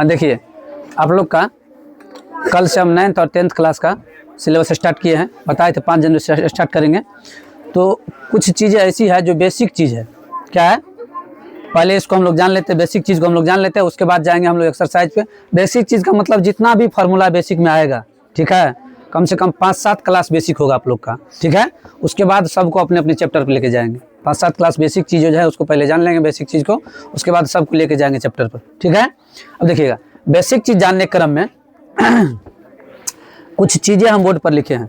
हाँ देखिए, आप लोग का कल से हम 9th और 10th क्लास का सिलेबस स्टार्ट किए हैं। बताए थे 5 जनवरी से स्टार्ट करेंगे। तो कुछ चीज़ें ऐसी है जो बेसिक चीज़ है। क्या है? पहले इसको हम लोग जान लेते हैं, बेसिक चीज़ को हम लोग जान लेते हैं, उसके बाद जाएंगे हम लोग एक्सरसाइज पे। बेसिक चीज़ का मतलब जितना भी फार्मूला बेसिक में आएगा, ठीक है, कम से कम 5-7 क्लास बेसिक होगा आप लोग का, ठीक है। उसके बाद सबको अपने अपने चैप्टर पर लेके जाएंगे। 5-7 क्लास बेसिक चीज़ जो है उसको पहले जान लेंगे बेसिक चीज़ को, उसके बाद सबको लेके जाएंगे चैप्टर पर, ठीक है। अब देखिएगा, बेसिक चीज़ जानने के क्रम में कुछ चीज़ें हम बोर्ड पर लिखे हैं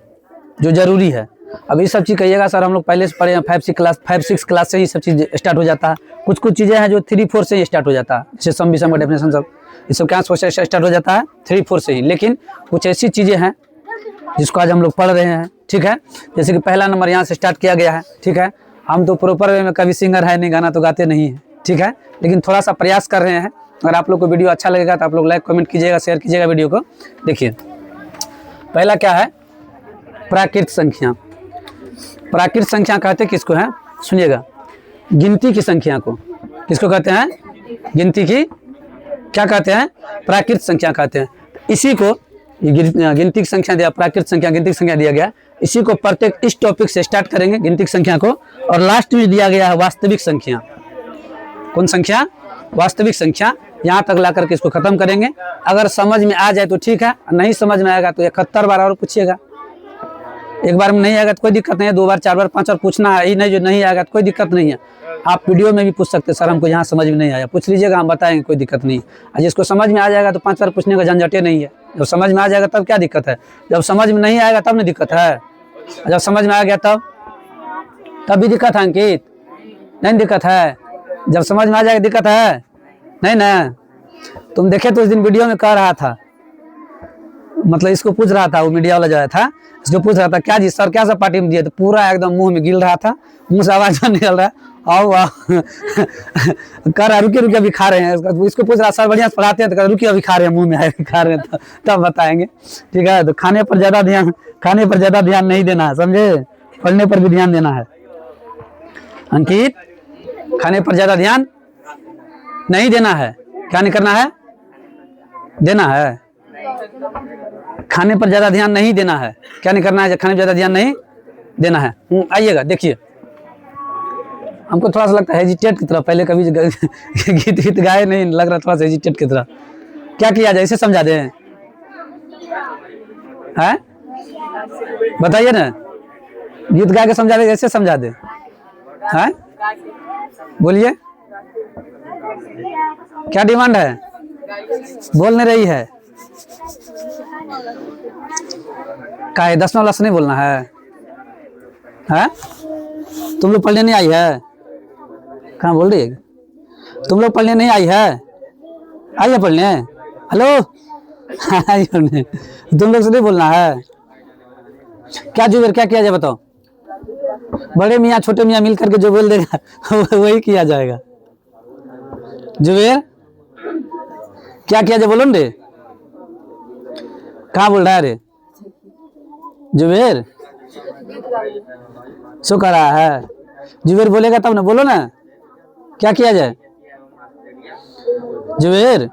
जो ज़रूरी है। अब ये सब चीज़ कहिएगा सर हम लोग पहले से पढ़े हैं, 5-6 क्लास से ही सब चीज़ स्टार्ट हो जाता है। कुछ चीज़ें हैं जो 3-4 से ही स्टार्ट हो जाता है, जैसे सम विषम का डेफिनेशन सब, ये सब क्या से स्टार्ट हो जाता है 3-4 से ही। लेकिन कुछ ऐसी चीज़ें हैं जिसको आज हम लोग पढ़ रहे हैं, ठीक है। जैसे कि पहला नंबर यहाँ से स्टार्ट किया गया है, ठीक है। हम तो प्रॉपर वे में कभी सिंगर है नहीं, गाना तो गाते नहीं हैं, ठीक है, लेकिन थोड़ा सा प्रयास कर रहे हैं। अगर आप लोग को वीडियो अच्छा लगेगा तो आप लोग लाइक कमेंट कीजिएगा, शेयर कीजिएगा वीडियो को। देखिए पहला क्या है, प्राकृत संख्या। प्राकृत संख्या कहते किसको है, सुनिएगा, गिनती की संख्या को किसको कहते हैं, गिनती की क्या कहते हैं, प्राकृत संख्या कहते हैं। इसी को गिनती की संख्या दिया, प्राकृत संख्या गिनती की संख्या दिया गया। इसी को प्रत्येक इस टॉपिक से स्टार्ट करेंगे गिनती की संख्या को, और लास्ट में दिया गया है वास्तविक संख्या। कौन संख्या, वास्तविक संख्या। यहाँ तक ला करके इसको खत्म करेंगे। अगर समझ में आ जाए तो ठीक है, नहीं समझ में आएगा तो 71 बार और पूछिएगा। एक बार में नहीं आएगा तो कोई दिक्कत नहीं है, 2 बार 4 बार 5 बार पूछना है ही नहीं। जो नहीं आएगा तो कोई दिक्कत नहीं है, आप वीडियो में भी पूछ सकते हैं, सर हमको यहाँ समझ में नहीं आया, पूछ लीजिएगा, हम बताएंगे, कोई दिक्कत नहीं है। जिसको समझ में आ जाएगा तो 5 बार पूछने का झंझटे नहीं है। जब समझ में आ जाएगा तब क्या दिक्कत है, जब समझ में नहीं आएगा तब नहीं दिक्कत है। जब समझ में आ गया तब भी दिक्कत है अंकित, नहीं दिक्कत है। जब समझ में आ जाएगा दिक्कत है नहीं ना। तुम देखे तो उस दिन वीडियो में कह रहा था, मतलब इसको पूछ रहा था, वो मीडिया वाला जो आया था, इसको पूछ रहा था क्या जी सर क्या सब पार्टी में दिए, तो पूरा एकदम मुंह में गिल रहा था, मुंह से आवाज निकल रहा है, आओ वाह कर रहा रुकिए रुकिए अभी खा रहे हैं। इसको पूछ रहा सर बढ़िया से पढ़ाते हैं, तो रुकिए अभी खा रहे हैं, मुंह में आए खा रहे हैं, तब बताएंगे, ठीक है। तो खाने पर ज्यादा ध्यान नहीं देना है, समझे, पढ़ने पर भी ध्यान देना है अंकित। खाने पर ज्यादा ध्यान नहीं देना है, क्या नहीं करना है, देना है। खाने पर ज्यादा ध्यान नहीं देना है, क्या नहीं करना है, खाने पर ज्यादा ध्यान नहीं देना है। आइएगा देखिए, हमको थोड़ा सा लगता है हेजिटेट की तरह, पहले कभी गीत गाए नहीं, लग रहा थोड़ा सा हेजिटेट की तरह। क्या किया जाए, इसे समझा दें, हैं बताइए ना, गीत गा के समझा दे, ऐसे समझा दे, हैं बोलिए क्या डिमांड है, बोल नहीं रही है, का है 10वां क्लास नहीं बोलना है, हैं तुम लोग पढ़ने नहीं आई है, कहाँ बोल रही है, तुम लोग पढ़ने नहीं आई है, आइए पढ़ने, हेलो आइए पढ़ने, तुम लोग से नहीं बोलना है। क्या जुबेर क्या किया जाए बताओ, बड़े मियाँ छोटे मियाँ मिल करके जो बोल देगा वही किया जाएगा। जुबेर क्या किया जाए बोलो रे, कहाँ बोल रहा है रे जुबेर, सो कर रहा है, जुबेर बोलेगा तब ना, बोलो ना क्या किया जाए, जुबेर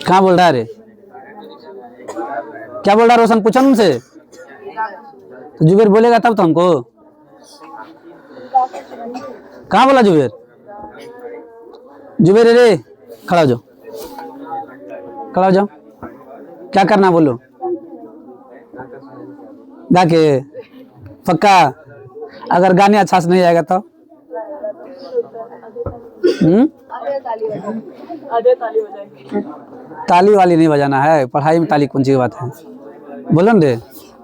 कहाँ बोल रहा है रे, क्या बोल रहा है रोशन, पूछो उनसे, तो जुबेर बोलेगा तब तो हमको, कहाँ बोला जुबेर, जुबेर रे खड़ा हो जाओ, खड़ा हो जाओ, क्या करना बोलो, गा के पक्का, अगर गाने अच्छा से नहीं आएगा तो ताली वाली नहीं बजाना है, पढ़ाई में ताली कौन सी बात है, बोलो न रे।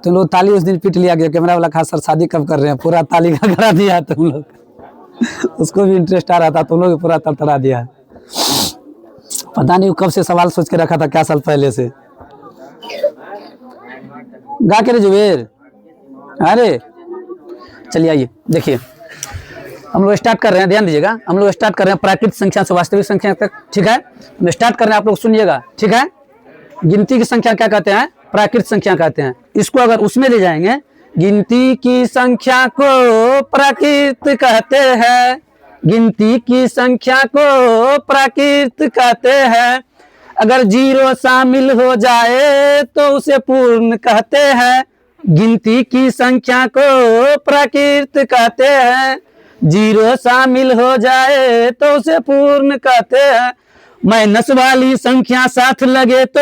तुम लोग ताली उस दिन पीट लिया गया, कैमरा वाला खास सर शादी कब कर रहे हैं, पूरा ताली का करा दिया तुम लोग उसको भी इंटरेस्ट आ रहा था, तुम लोग पूरा तड़तड़ा दिया है। पता नहीं कब से सवाल सोच के रखा था, क्या साल पहले से। गा के रे जुबेर, अरे चलिए आइए देखिए, हम लोग स्टार्ट कर रहे हैं, ध्यान दीजिएगा, हम लोग स्टार्ट कर रहे हैं प्राकृत संख्या से वास्तविक संख्या तक, ठीक है। हम स्टार्ट कर रहे हैं, आप लोग सुनिएगा, ठीक है। गिनती की संख्या क्या कहते हैं, प्राकृत संख्या कहते हैं। इसको अगर उसमें ले जाएंगे, गिनती की संख्या को प्राकृत कहते हैं, गिनती की संख्या को प्राकृत कहते हैं, अगर जीरो शामिल हो जाए तो उसे पूर्ण कहते हैं, गिनती की संख्या को प्राकृत कहते हैं। जीरो शामिल हो जाए तो उसे पूर्ण कहते हैं, माइनस वाली संख्या साथ लगे तो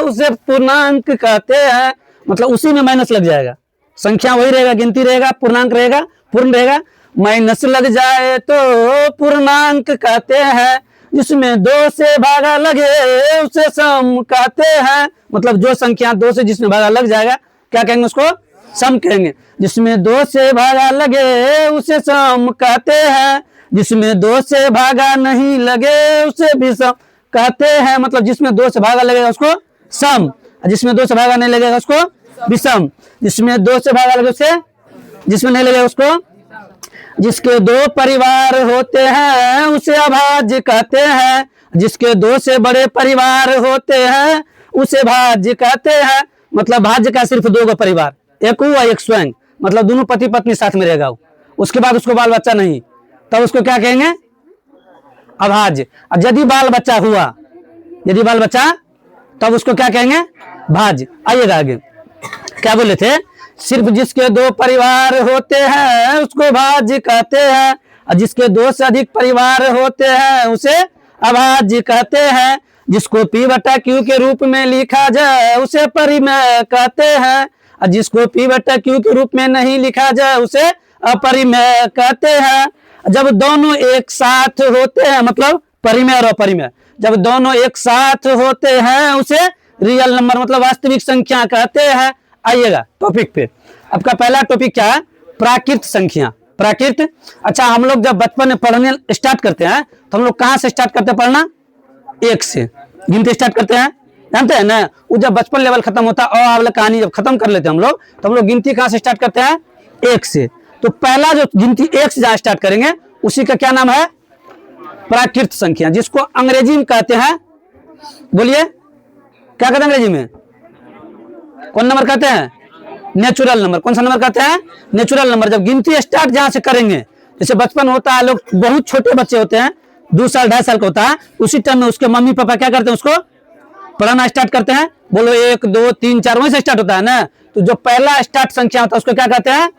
उसे पूर्णांक कहते हैं। मतलब उसी में माइनस लग जाएगा, संख्या वही रहेगा, गिनती रहेगा, पूर्णांक रहेगा, पूर्ण रहेगा, माइनस लग जाए तो पूर्णांक कहते हैं। जिसमें 2 से भागा लगे उसे सम कहते हैं। मतलब जो संख्या 2 से जिसमें भागा लग जाएगा क्या कहेंगे, उसको सम कहेंगे। जिसमें 2 से भागा लगे उसे सम कहते हैं, जिसमें 2 से भागा नहीं लगे उसे विषम कहते हैं। मतलब जिसमें 2 से भागा लगेगा उसको सम, जिसमें 2 से भागा नहीं लगेगा उसको विषम। जिसमें 2 से भागा लगे उसे, जिसमें नहीं लगेगा उसको, जिसके 2 परिवार होते हैं उसे अभाज्य कहते हैं। जिसके 2 से बड़े परिवार होते हैं उसे भाज्य कहते हैं। मतलब भाज्य का सिर्फ 2 परिवार, एक हुआ एक स्वयं, मतलब दोनों पति पत्नी साथ में रहेगा, उसके बाद उसको बाल बच्चा नहीं, तब उसको क्या कहेंगे, अभाज्य। अब यदि बाल बच्चा हुआ, यदि बाल बच्चा, तब उसको क्या कहेंगे, भाज्य। आइएगा आगे क्या बोले थे, सिर्फ जिसके 2 परिवार होते हैं उसको भाज्य कहते हैं, और जिसके 2 से अधिक परिवार होते हैं उसे अभाज्य कहते हैं। जिसको P/Q के रूप में लिखा जाए उसे परिमेय कहते हैं, और जिसको P/Q के रूप में नहीं लिखा जाए उसे अपरिमेय कहते हैं। जब दोनों एक साथ होते हैं, मतलब परिमेय और अपरिमेय, जब दोनों एक साथ होते हैं उसे रियल नंबर मतलब वास्तविक संख्या कहते हैं। आइएगा टॉपिक पे। आपका पहला टॉपिक क्या है, प्राकृत संख्या। प्राकृत, अच्छा हम लोग जब बचपन में पढ़ने स्टार्ट करते हैं तो हम लोग कहाँ से स्टार्ट करते हैं पढ़ना, 1 से गिनते स्टार्ट करते हैं, जानते हैं ना। वो जब बचपन लेवल खत्म होता है और वाला कहानी जब खत्म कर लेते हैं हम लोग, तो हम लोग गिनती कहाँ से स्टार्ट करते हैं, 1 से। तो पहला जो गिनती 1 से जहाँ स्टार्ट करेंगे उसी का क्या नाम है, प्राकृत संख्या, जिसको अंग्रेजी में कहते हैं, बोलिए क्या कहते हैं अंग्रेजी में, कौन नंबर कहते हैं, नेचुरल नंबर। कौन सा नंबर कहते हैं, नेचुरल नंबर। जब गिनती स्टार्ट जहां से करेंगे, जैसे बचपन होता है, लोग बहुत छोटे बच्चे होते हैं, 2 साल 2.5 साल का होता है, उसी टाइम में उसके मम्मी पापा क्या करते हैं, उसको पढ़ाना स्टार्ट करते हैं। बोलो 1 2 3 4 वहीं से स्टार्ट होता है ना। तो जो पहला स्टार्ट संख्या होता है उसको क्या कहते हैं,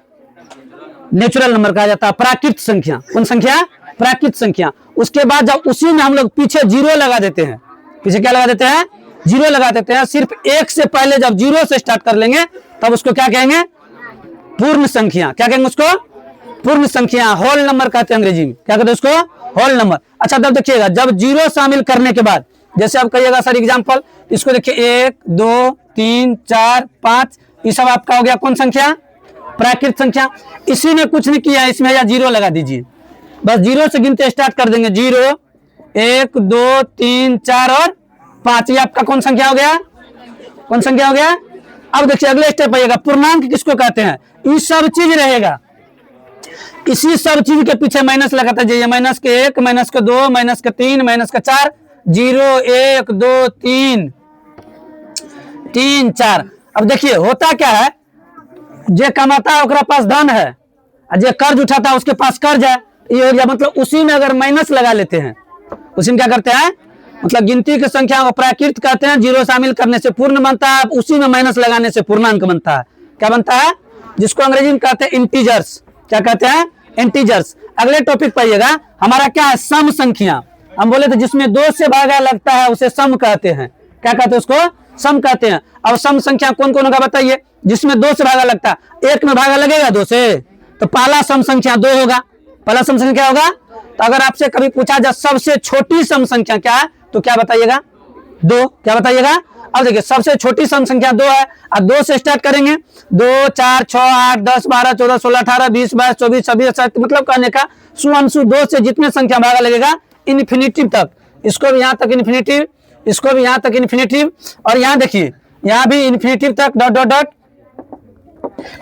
नेचुरल नंबर कहा जाता है, प्राकृत संख्या। कौन संख्या, प्राकृत संख्या। उसके बाद जब उसी में हम लोग पीछे 0 लगा देते हैं, पीछे क्या लगा देते हैं, 0 लगा देते हैं। सिर्फ 1 से पहले जब 0 से स्टार्ट कर लेंगे तब उसको क्या कहेंगे, पूर्ण संख्या। क्या कहेंगे उसको, पूर्ण संख्या, होल नंबर कहते हैं अंग्रेजी में। क्या कहते हैं उसको, होल नंबर। अच्छा तब देखिएगा जब 0 शामिल करने के बाद, जैसे आप कहिएगा सर एग्जाम्पल, इसको देखिए 1 2 3 4 5, ये सब आपका हो गया कौन संख्या, प्राकृत संख्या। इसी में कुछ नहीं किया, इसमें या 0 लगा दीजिए, बस 0 से गिनते स्टार्ट कर देंगे। 0 1 2 3 4 और 5, ये आपका कौन संख्या हो गया, कौन संख्या हो गया। अब देखिए अगले स्टेप आइएगा, पूर्णांक किसको कहते हैं, ये सब चीज रहेगा, इसी सब चीज के पीछे माइनस लगाता जाइए, -1 -2 -3 -4, 0 1 2 3 3 4। अब देखिए होता क्या है, जे कमाता है उसके पास धन है, जे कर्ज उठाता है उसके पास कर्ज है, ये हो गया। मतलब उसी में अगर माइनस लगा लेते हैं, उसी में क्या करते हैं, मतलब गिनती की संख्या को प्राकृत कहते हैं, 0 शामिल करने से पूर्ण बनता है, उसी में माइनस लगाने से पूर्णांक बनता है। क्या बनता है, जिसको अंग्रेजी में कहते हैं इंटीजर्स। क्या कहते हैं, इंटीजर्स। अगले टॉपिक पाइएगा, हमारा क्या है, सम संख्या। हम बोले थे जिसमें 2 से भागा लगता है उसे सम कहते हैं। क्या कहते हैं उसको, सम कहते हैं। अब सम संख्या कौन कौन होगा बताइए, जिसमें 2 से भागा लगता है, 1 में भागा लगेगा 2 से, तो पहला सम संख्या 2 होगा। पहला सम संख्या क्या होगा, तो अगर आपसे कभी पूछा जाए सबसे छोटी सम संख्या क्या है, तो क्या बताइएगा, 2। क्या बताइएगा। अब देखिए सबसे छोटी सम संख्या 2 है, अब 2 से स्टार्ट करेंगे, 2 4 6 8 10 12 14 16 18 20 22 24 26 27, मतलब कहने का सुअंशु 2 से जितने संख्या भागा लगेगा इन्फिनिटिव तक, इसको भी यहाँ तक इन्फिनिटिव, इसको भी यहाँ तक इन्फिनिटिव, और यहाँ देखिए यहाँ भी इन्फिनिटिव तक डॉट डॉट डॉट।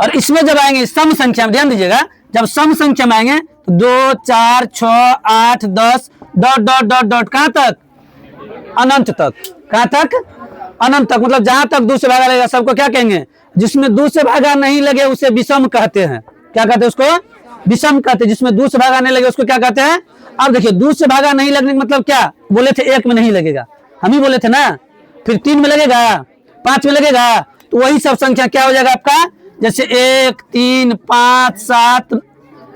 और इसमें जब आएंगे सम संख्या में, ध्यान दीजिएगा, जब सम संख्या में आएंगे तो 2 4 6 8 10 डॉट डॉट डॉट डॉट कहाँ तक, अनंत तक। कहाँ तक, अनंत तक। मतलब जहां तक 2 से भागा लगेगा सबको क्या कहेंगे, जिसमें 2 से भागा नहीं लगे उसे विषम कहते हैं। क्या कहते हैं उसको, विषम कहते हैं। जिसमें 2 से भागा नहीं लगे उसको क्या कहते हैं। अब देखिए 2 से भागा नहीं लगने का मतलब क्या, बोले थे 1 में नहीं लगेगा, हम ही बोले थे ना। फिर 3 में लगेगा, 5 में लगेगा, तो वही सब संख्या क्या हो जाएगा आपका, जैसे 1 3 5 7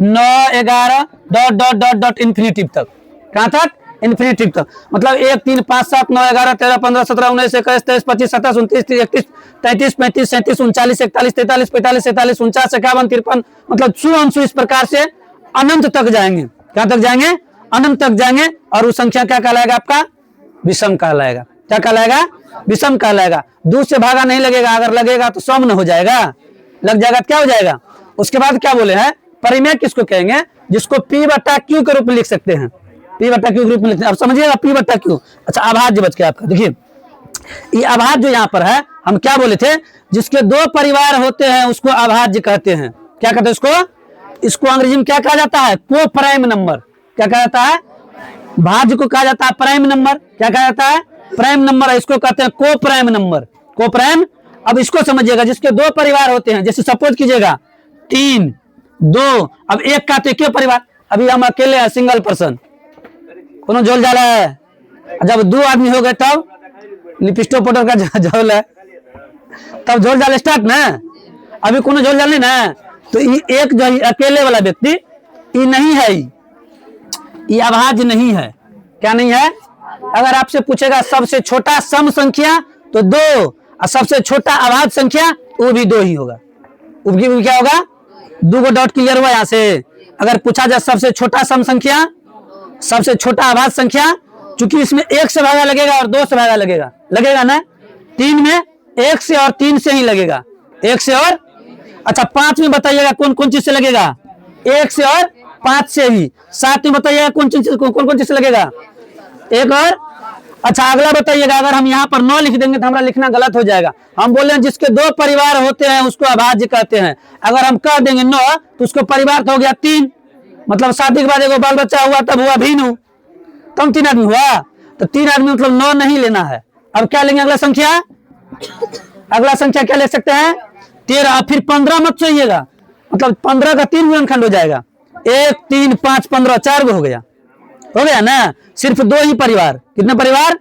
9 11 dot dot dot dot infinitive तक। कहाँ तक? इन्फिनिटिव तक। मतलब 1 3 5 7 9 11 13 15 17 19 21 23 25 27 29 30 31 33 35 37 39 40 41 43 44 45 49 51 53, मतलब शुभ इस प्रकार से अनंत तक जाएंगे। क्या तक जाएंगे? अनंत तक जाएंगे। और उस संख्या क्या कहलाएगा आपका? विषम कहलाएगा। क्या कहलाएगा? विषम कहलाएगा। दूर से भागा नहीं लगेगा, अगर लगेगा तो सम न हो जाएगा, लग जाएगा तो क्या हो जाएगा। उसके बाद क्या बोले हैं, परिमेय किसको कहेंगे? जिसको P बटा Q के रूप में लिख सकते हैं। P बटा Q के रूप में लिखते हैं। अब समझिएगा P बटा Q। अच्छा, अभाज्य बच गया आपका। देखिए ये अभाज्य जो यहाँ पर है, हम क्या बोले थे, जिसके 2 परिवार होते हैं उसको अभाज्य कहते हैं। क्या कहते हैं इसको? इसको अंग्रेजी में क्या कहा जाता है? को प्राइम नंबर। क्या कहा जाता है? भाज्य को कहा जाता है प्राइम नंबर। क्या कहा जाता है? Prime number. इसको कहते हैं को प्राइम नंबर, को प्राइम। अब इसको समझिएगा, जिसके 2 परिवार होते हैं, जैसे सपोज कीजिएगा 3 2, अब 1 का तो क्यों परिवार, अभी हम अकेले हैं, सिंगल पर्सन, कोनो झोल झाला है। जब 2 आदमी हो गए तब लिपस्टिक पाउडर का झोल है, तब झोल झाल स्टार्ट ना। अभी कोनो झोल झाल नहीं ना, तो ये एक जो अकेले वाला व्यक्ति ये नहीं है, ये अभाज्य नहीं है। क्या नहीं है? अगर आपसे पूछेगा सबसे छोटा सम संख्या तो 2, और सबसे छोटा अभाज्य संख्या वो भी 2 ही होगा। उसकी भी क्या होगा? 2 को डॉट क्लियर हुआ यहाँ से। अगर पूछा जाए सबसे छोटा सम संख्या, सबसे छोटा अभाज्य संख्या, चूंकि इसमें 1 से भागा लगेगा और 2 से भागा लगेगा, लगेगा ना। 3 में 1 से और 3 से ही लगेगा, 1 से और। अच्छा 5 में बताइएगा कौन कौन चीज से लगेगा? 1 से और 5 से ही। 7 में बताइएगा कौन कौन चीज से लगेगा? 1 और। अच्छा अगला बताइएगा, अगर हम यहाँ पर 9 लिख देंगे तो हमारा लिखना गलत हो जाएगा। हम बोले जिसके 2 परिवार होते हैं उसको अभाज्य कहते हैं। अगर हम कह देंगे 9 तो उसको परिवार तो हो गया 3, मतलब शादी के बाद एगो बाल बच्चा हुआ तब हुआ भिन्न, तब 3 आदमी हुआ, तो 3 आदमी मतलब 9 नहीं लेना है। अब क्या लेंगे अगला संख्या? अगला संख्या क्या ले सकते हैं? 13। फिर 15 मत चाहिएगा, मतलब 15 का 3 गुणनखंड हो जाएगा। 1 3 5 15, 4 गो हो गया ना। सिर्फ 2 ही परिवार। कितने परिवार?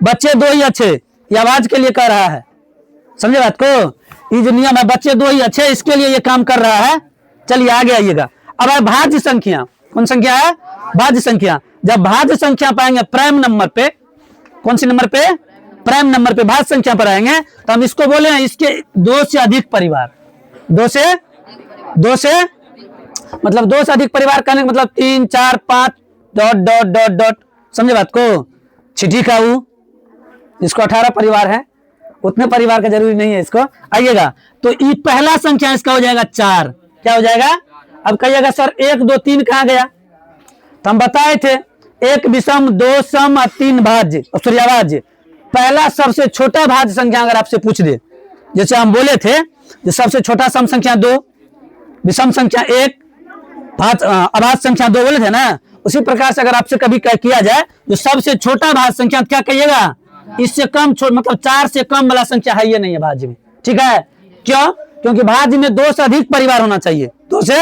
बच्चे 2 ही अच्छे। ये आवाज के लिए कह रहा है, समझे बात को। ये जो नियम है, बच्चे 2 ही अच्छे, इसके लिए ये काम कर रहा है। चलिए आगे आइएगा। अब है भाज्य संख्या। कौन संख्या है? भाज्य संख्या। जब भाज्य संख्या पाएंगे प्राइम नंबर पे, कौन सी नंबर पे? प्राइम नंबर पे भाज्य संख्या पर आएंगे तो हम इसको बोले हैं इसके 2 से अधिक परिवार। 2 से मतलब 2 से अधिक परिवार कहने का मतलब 3 4 5 डॉट डॉट डॉट डॉट, समझे बात को। चिट्ठी का वो इसको 18 परिवार है, उतने परिवार का जरूरी नहीं है इसको। आइएगा तो ये पहला संख्या इसका हो जाएगा 4। क्या हो जाएगा? अब कहिएगा सर 1 2 3 कहाँ गया? तो हम बताए थे 1 विषम 2 सम और 3 भाज्य, सॉरी अभाज्य। पहला सबसे छोटा भाज्य संख्या अगर आपसे पूछ दे, जैसे हम बोले थे जो सबसे छोटा सम संख्या 2, विषम संख्या 1, अभाज्य संख्या 2 बोले थे ना, उसी प्रकार से अगर आपसे कभी किया जाए जो सबसे छोटा भाज्य संख्या, क्या कहिएगा? इससे कम मतलब 4 से कम वाला संख्या है ये नहीं है भाज्य में। ठीक है, क्यों? क्योंकि भाज्य में 2 से अधिक परिवार होना चाहिए। 2 से,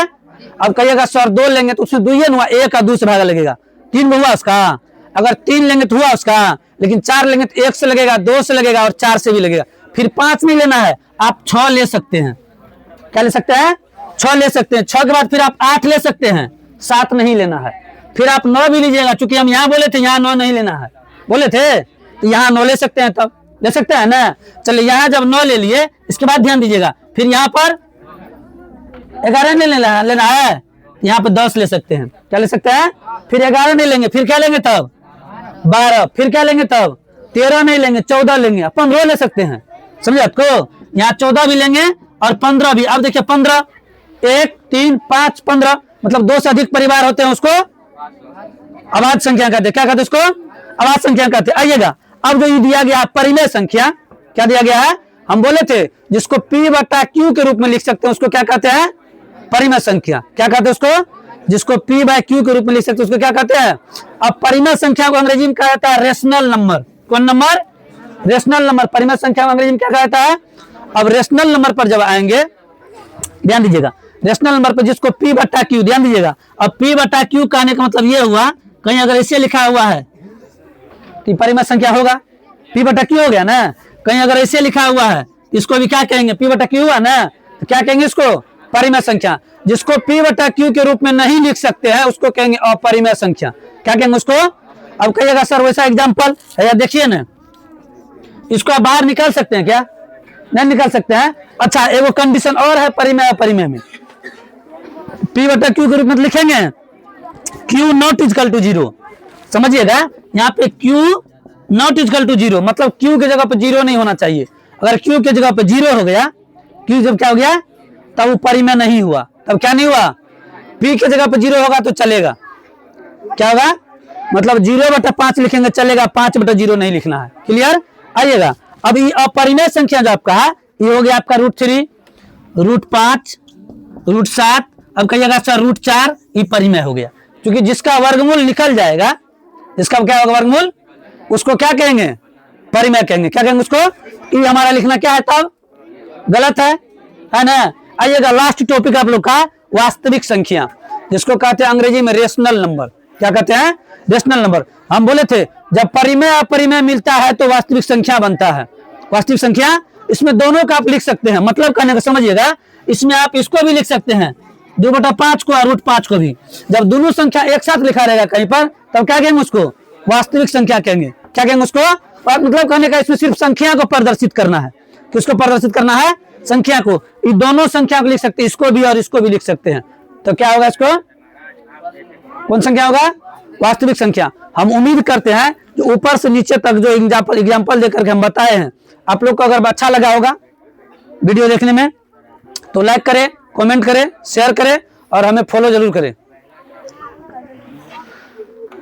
अब कहिएगा सर 2 लेंगे तो उसमें 2 ही हुआ, 1 का 2 से भागा लगेगा, 3 हुआ उसका। अगर 3 लेंगे तो हुआ उसका, लेकिन 4 लेंगे तो 1 से लगेगा, 2 से लगेगा और 4 से भी लगेगा। फिर 5 नहीं लेना है, आप 6 ले सकते हैं। क्या ले सकते हैं? 6 ले सकते हैं। 6 के बाद फिर आप 8 ले सकते हैं, 7 नहीं लेना है। फिर आप 9 भी लीजिएगा, चूंकि हम यहाँ बोले थे यहाँ 9 नहीं लेना है, बोले थे तो यहाँ 9 ले सकते हैं, तब ले सकते हैं ना। चलिए यहाँ जब 9 ले लिए, इसके बाद ध्यान दीजिएगा, फिर यहाँ पर 11 नहीं लेना है, यहाँ पर 10 ले सकते हैं। क्या ले सकते हैं? फिर 11 नहीं लेंगे, फिर क्या लेंगे तब? 12। फिर क्या लेंगे तब? 13 नहीं लेंगे, 14 लेंगे, 15 ले सकते हैं। समझे आपको? यहाँ 14 भी लेंगे और 15 भी। अब देखिए 15, 1 3 5 15, मतलब 2 से अधिक परिवार होते हैं उसको अभाज्य संख्या कहते हैं। क्या कहते हैं उसको? अभाज्य संख्या कहते हैं। आइएगा अब जो ये दिया गया परिमेय संख्या, क्या दिया गया है? हम बोले थे जिसको P बटा Q के रूप में लिख सकते हैं उसको क्या कहते हैं? परिमेय संख्या। क्या कहते हैं उसको? जिसको P बाय Q के रूप में लिख सकते हैं उसको क्या कहते हैं? अब परिमेय संख्या को अंग्रेजी में कहा जाता है रेशनल नंबर। कौन नंबर? Rational number. परिमेय संख्या को अंग्रेजी में क्या कहा जाता है? अब रेशनल नंबर पर जब आएंगे, ध्यान दीजिएगा, रेशनल नंबर पर जिसको P बटा Q, ध्यान दीजिएगा। अब P बटा Q कहने का मतलब ये हुआ, कहीं अगर इसे लिखा हुआ है तो परिमेय संख्या होगा, P बटा Q हो गया ना। कहीं अगर ऐसे लिखा हुआ है इसको भी क्या कहेंगे, P बटा Q हुआ ना, तो क्या कहेंगे इसको, परिमेय संख्या। जिसको P बटा Q के रूप में नहीं लिख सकते हैं उसको कहेंगे अपरिमेय संख्या। क्या कहेंगे उसको। अब कहिएगा सर वैसा एग्जाम्पल है, देखिए ना, इसको आप बाहर निकाल सकते हैं क्या, नहीं निकाल सकते हैं। अच्छा एगो कंडीशन और है परिमेय अपरिमेय में, P बटा Q के रूप में लिखेंगे Q नॉट इजकल टू 0। समझिएगा यहाँ पे Q नॉट इजकल टू 0 मतलब Q के जगह पे 0 नहीं होना चाहिए। अगर Q के जगह पे 0 हो गया, Q जब क्या हो गया तब वो परिमेय नहीं हुआ। तब क्या नहीं हुआ, P के जगह पे 0 होगा तो चलेगा, क्या होगा मतलब 0/5 लिखेंगे चलेगा, 5/0 नहीं लिखना है। क्लियर। आइएगा अब ये अपरिमेय संख्या जो आपका है ये हो गया आपका √3, √5, √7। अब कहिएगा सर √4 ये परिमेय हो गया, क्योंकि जिसका वर्गमूल निकल जाएगा, इसका क्या होगा वर्गमूल, उसको क्या कहेंगे, परिमेय कहेंगे। क्या कहेंगे उसको, ये हमारा लिखना क्या है तब गलत है ना। आइएगा लास्ट टॉपिक आप लोग का वास्तविक संख्या, जिसको कहते हैं अंग्रेजी में रेशनल नंबर। क्या कहते हैं, रेशनल नंबर। हम बोले थे जब परिमेय अपरिमेय मिलता है तो वास्तविक संख्या बनता है। वास्तविक संख्या इसमें दोनों का आप लिख सकते हैं, मतलब कहने का समझिएगा, इसमें आप इसको भी लिख सकते हैं 2/5 को और √5 को भी। जब दोनों संख्या एक साथ लिखा रहेगा कहीं पर तब क्या कहेंगे उसको, वास्तविक संख्या कहेंगे। क्या कहेंगे उसको, और मतलब कहने का इसमें सिर्फ संख्या को प्रदर्शित करना है। किसको प्रदर्शित करना है, संख्या को। ये दोनों संख्या को लिख सकते हैं, इसको भी और इसको भी लिख सकते हैं। तो क्या होगा इसको, कौन संख्या होगा, वास्तविक संख्या। हम उम्मीद करते हैं जो ऊपर से नीचे तक जो एग्जाम्पल देकर के हम बताए हैं आप लोग को अगर अच्छा लगा होगा वीडियो देखने में तो लाइक करें, कमेंट करें, शेयर करें और हमें फॉलो जरूर करें।